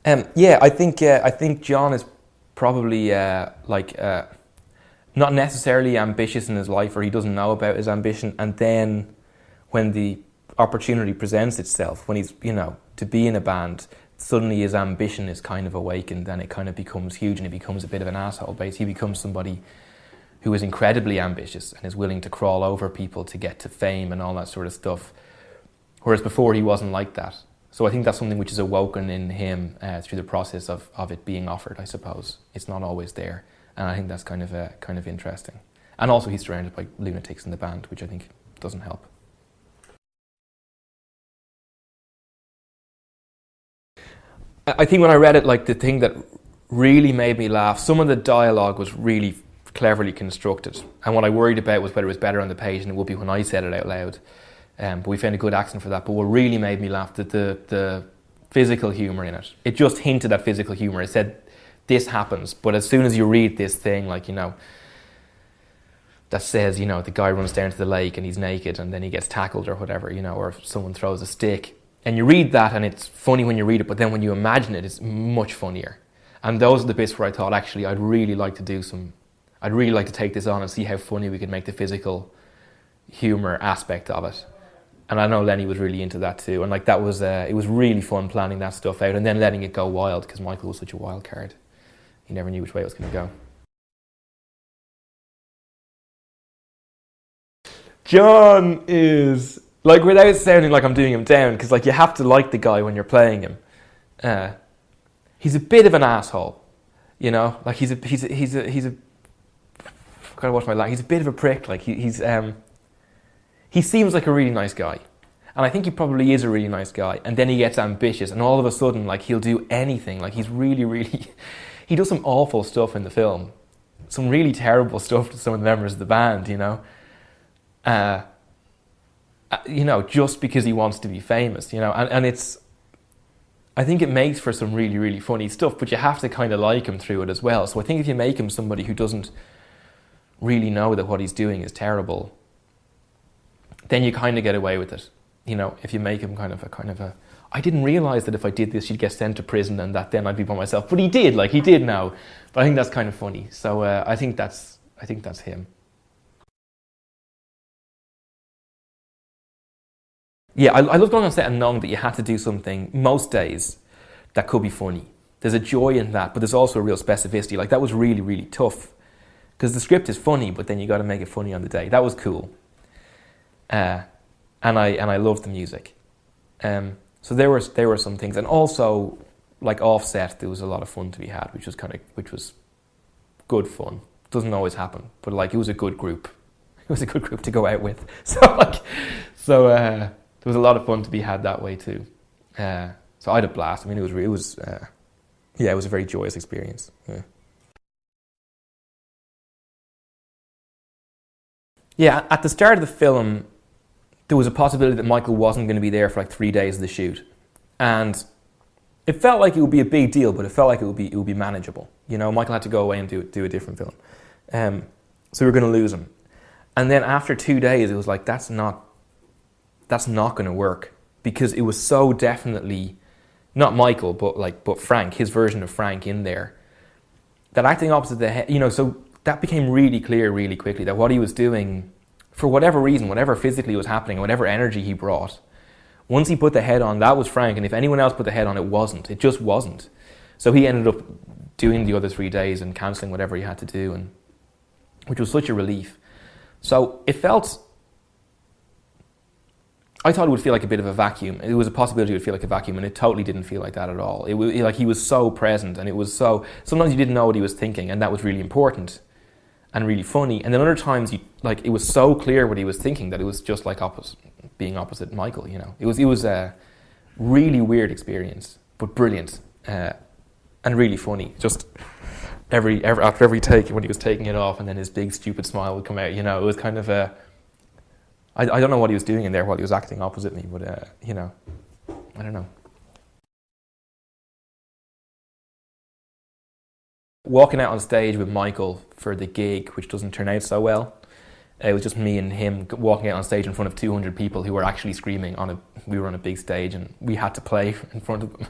Yeah, I think John is probably not necessarily ambitious in his life, or he doesn't know about his ambition. And then when the opportunity presents itself, when he's to be in a band, suddenly his ambition is kind of awakened, and it kind of becomes huge, and he becomes a bit of an asshole. Basically, he becomes somebody who is incredibly ambitious and is willing to crawl over people to get to fame and all that sort of stuff. Whereas before he wasn't like that. So I think that's something which is awoken in him through the process of it being offered, I suppose. It's not always there. And I think that's kind of interesting. And also he's surrounded by lunatics in the band, which I think doesn't help. I think when I read it, the thing that really made me laugh, some of the dialogue was really cleverly constructed. And what I worried about was whether it was better on the page than it would be when I said it out loud. But we found a good accent for that. But what really made me laugh, the physical humour in it. It just hinted at physical humour. It said, this happens, but as soon as you read this thing, that says, the guy runs down to the lake and he's naked and then he gets tackled or whatever, or someone throws a stick. And you read that and it's funny when you read it, but then when you imagine it, it's much funnier. And those are the bits where I thought, actually, I'd really like to take this on and see how funny we could make the physical humour aspect of it. And I know Lenny was really into that too. And that was, it was really fun planning that stuff out and then letting it go wild, because Michael was such a wild card. He never knew which way it was going to go. John is, without sounding like I'm doing him down, because you have to like the guy when you're playing him. He's a bit of an asshole, he's a gotta watch my language. He's a bit of a prick. He seems like a really nice guy. And I think he probably is a really nice guy. And then he gets ambitious, and all of a sudden, he'll do anything. He's really, really... He does some awful stuff in the film. Some really terrible stuff to some of the members of the band, just because he wants to be famous, And it's... I think it makes for some really, really funny stuff, but you have to kind of like him through it as well. So I think if you make him somebody who doesn't really know that what he's doing is terrible, then you kind of get away with it. If you make him kind of a I didn't realise that if I did this, you'd get sent to prison and that then I'd be by myself. But he did, he did now. But I think that's kind of funny. So I think that's him. Yeah, I love going on set and knowing that you had to do something most days that could be funny. There's a joy in that, but there's also a real specificity. That was really, really tough. Because the script is funny, but then you got to make it funny on the day. That was cool. And I loved the music. So there were some things, and also offset, there was a lot of fun to be had, which was good fun. Doesn't always happen, but it was a good group. It was a good group to go out with. So there was a lot of fun to be had that way too. So I had a blast. I mean, it was a very joyous experience. Yeah. Yeah, at the start of the film, there was a possibility that Michael wasn't going to be there for 3 days of the shoot. And it felt like it would be a big deal, but it felt like it would be manageable. Michael had to go away and do a different film. So we were going to lose him. And then after 2 days, it was that's not going to work, because it was so definitely not Michael, but Frank, his version of Frank in there, that acting opposite the head, so that became really clear really quickly, that what he was doing, for whatever reason, whatever physically was happening, whatever energy he brought, once he put the head on, that was Frank, and if anyone else put the head on, it just wasn't. So he ended up doing the other 3 days and cancelling whatever he had to do, and which was such a relief. So it felt... I thought it would feel like a bit of a vacuum. It was a possibility it would feel like a vacuum, and it totally didn't feel like that at all. It was he was so present, and it was so... Sometimes you didn't know what he was thinking, and that was really important and really funny. And then other times, it was so clear what he was thinking that it was just being opposite Michael. It was a really weird experience, but brilliant and really funny. Just after every take, when he was taking it off, and then his big stupid smile would come out. It was kind of a... I don't know what he was doing in there while he was acting opposite me, but, I don't know. Walking out on stage with Michael for the gig, which doesn't turn out so well, it was just me and him walking out on stage in front of 200 people who were actually screaming we were on a big stage, and we had to play in front of them.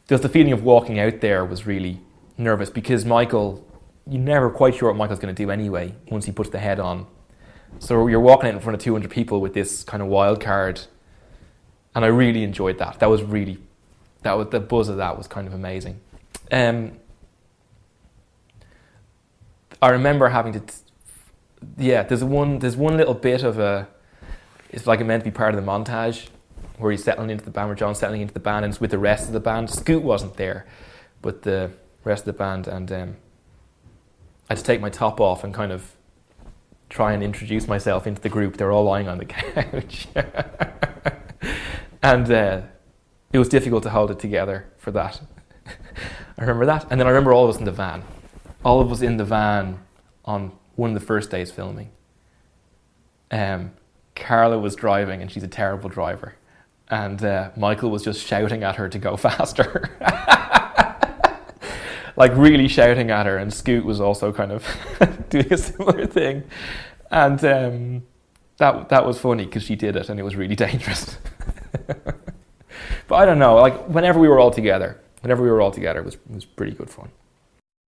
Just the feeling of walking out there was really nervous because Michael, you're never quite sure what Michael's going to do anyway once he puts the head on. So you're walking out in front of 200 people with this kind of wild card, and I really enjoyed that. That was the buzz of that was kind of amazing. I remember having to, there's one little bit of it's like it meant to be part of the montage where he's settling into the band, where John's settling into the band, and it's with the rest of the band. Scoot wasn't there, but the rest of the band, and I had to take my top off and kind of try and introduce myself into the group. They're all lying on the couch. And it was difficult to hold it together for that. I remember that. And then I remember all of us in the van. All of us in the van on one of the first days filming. Carla was driving, and she's a terrible driver. And Michael was just shouting at her to go faster. Like really shouting at her, and Scoot was also kind of doing a similar thing. And that was funny because she did it, and it was really dangerous. But I don't know, like whenever we were all together, it was pretty good fun.